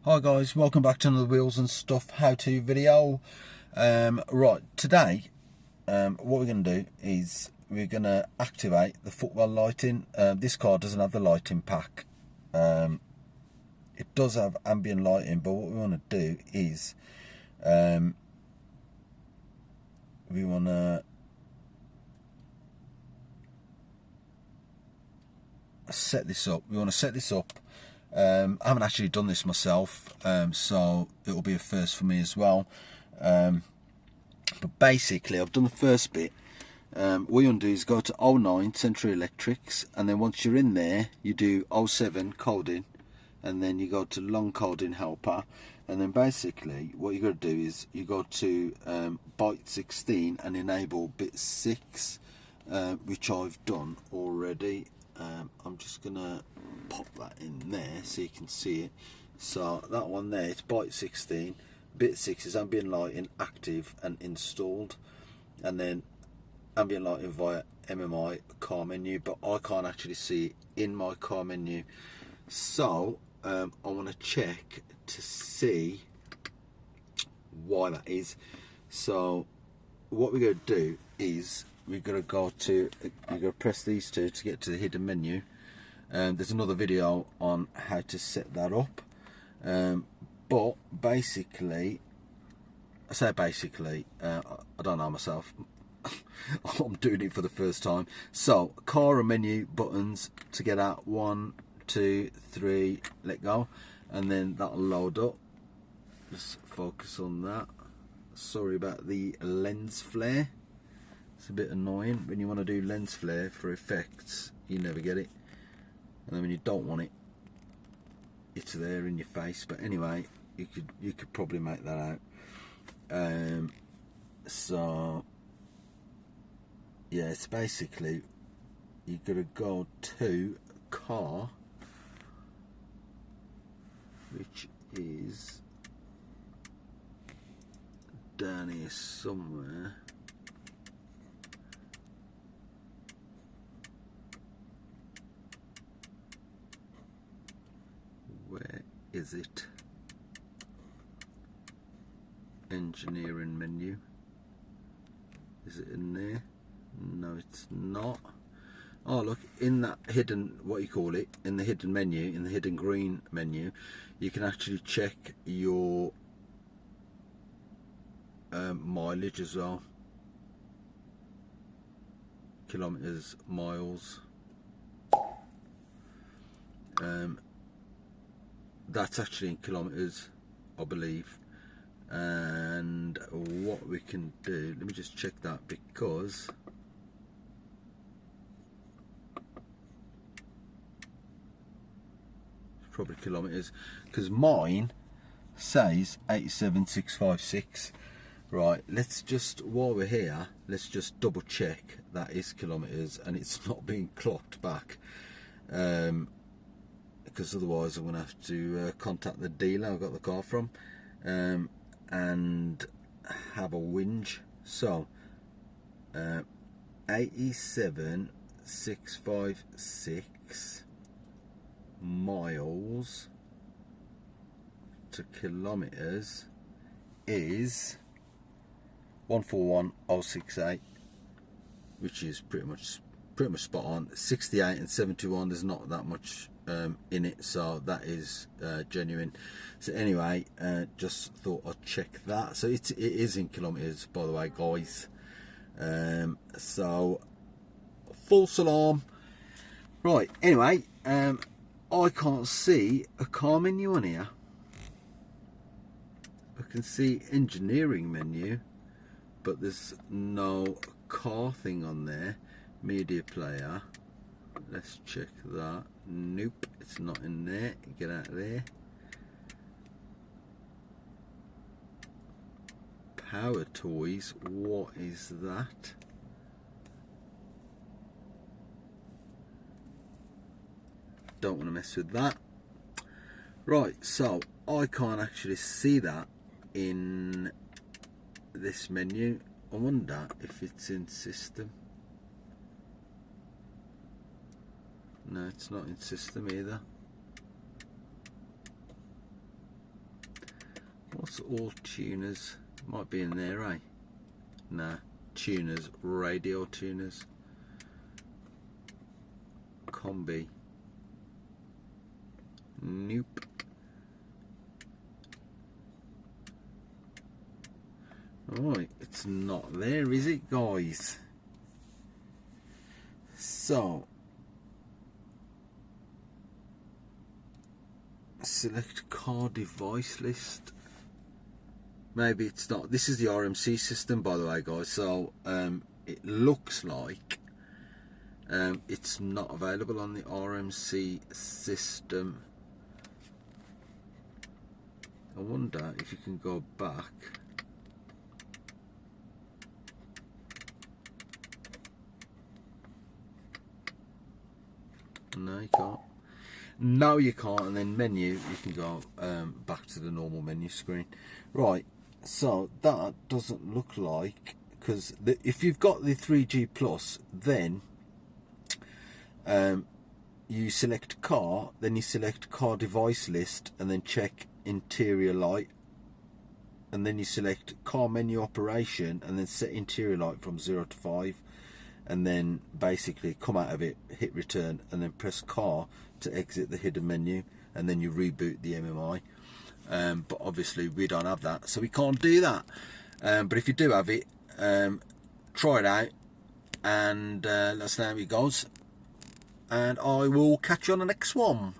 Hi guys, welcome back to another Wheels and Stuff how-to video. Right, today what we're going to do is we're going to activate the Footwell lighting. This car doesn't have the lighting pack. It does have ambient lighting, but what we want to do is we want to set this up. I haven't actually done this myself, so it'll be a first for me as well. But basically, I've done the first bit. What you want to do is go to 09 Central Electrics, and then once you're in there, you do 07 coding, and then you go to long coding helper, and then basically what you got to do is you go to byte 16 and enable bit 6, which I've done already. I'm just gonna pop that in there so you can see it. So that one there, it's byte 16. Bit 6 is ambient lighting active and installed, and then ambient lighting via MMI car menu, but I can't actually see it in my car menu. So I want to check to see why that is. So what we're going to do is we're going to go to, you're going to press these two to get to the hidden menu. There's another video on how to set that up, but basically, I say basically, I don't know myself. I'm doing it for the first time. So car and menu buttons to get out, 1, 2, 3, let go, and then that'll load up. Just focus on that. Sorry about the lens flare. It's a bit annoying when you want to do lens flare for effects, you never get it, and then when you don't want it, it's there in your face. But anyway, you could probably make that out. So yeah, it's basically you've got to go to car, which is down here somewhere. Where is it? Engineering menu. Is it in there? No, it's not. Oh look, in that hidden, what you call it, in the hidden menu, in the hidden green menu, you can actually check your mileage as well. Kilometers, miles. That's actually in kilometers, I believe. And what we can do, let me just check that, because it's probably kilometers, because mine says 87,656. Right, let's just, while we're here, let's just double check that is kilometers and it's not being clocked back, because otherwise I'm going to have to contact the dealer I got the car from and have a whinge. So 87,656 miles to kilometers is 141,068, which is pretty much spot on. 68 and 71, there's not that much in it, so that is genuine. So anyway, just thought I'd check that. So it is in kilometers, by the way, guys. So false alarm. Right, anyway, I can't see a car menu on here. I can see engineering menu, but there's no car thing on there. Media player, let's check that. Nope, it's not in there. Get out of there. Power toys, what is that? Don't want to mess with that. Right, so I can't actually see that in this menu. I wonder if it's in system. No, it's not in system either. What's all tuners? Might be in there, eh? Nah, tuners, radio tuners, combi. Nope. Right, it's not there, is it, guys? So select car device list. Maybe it's not. This is the RMC system, by the way, guys. So it looks like it's not available on the RMC system. I wonder if you can go back. No, you can't. No, you can't. And then menu, you can go back to the normal menu screen. Right, so that doesn't look like, because if you've got the 3G Plus, then you select car, then you select car device list, and then check interior light, and then you select car menu operation, and then set interior light from 0 to 5, and then basically come out of it, hit return, and then press car to exit the hidden menu, and then you reboot the MMI. But obviously we don't have that, so we can't do that. But if you do have it, try it out and let us know how it goes, and I will catch you on the next one.